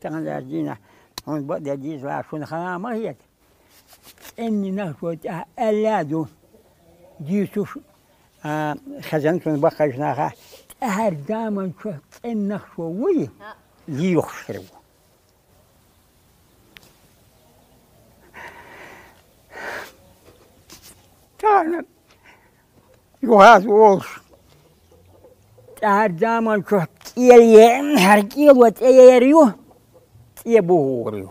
تغنى جينا هون بدي جيز لا شون خنا ما هي إني نخوت ألادو جيسوش خزنتون بقيشناها أهر دامن شو إن نخوي ليخسروا كان يوهاز وولش أهر دامن شو يلي هركيل وتيريو يبوريو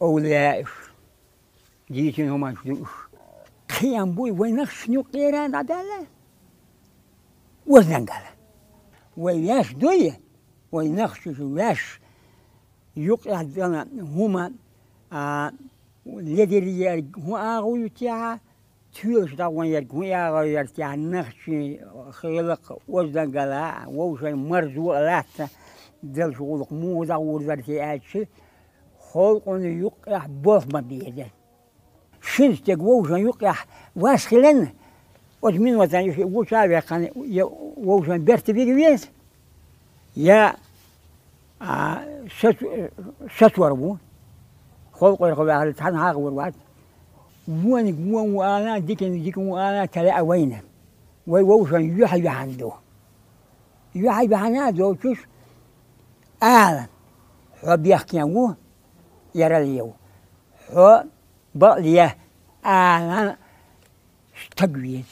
أولئك جيتين هما شنوش خيام بوي وينخش نقيران عدالة وزنقالة وياش دوية وينخش وياش يقع دانا هما لدي يرجعو آغو يتيها تيوش داوان يرجعو آغو يرتيها نخش خيلق وزنقالة ووشي مرزو ألاتا دل شغلق مو داور ذاتي آتشي خلقون يقع بوث مبيدة شنستك ووشن يقع واسخلن وزمين وطن وشاوي كان ووشن برت بيجويس يا ستوربو خلق يرقب على تحن هاغور وات وين وانا ديكن وانا تلا وين ووشن يحيى عنده يحيى عنده شوش حب يحكي عنه يرى اليوم حب بقى أنا استقويت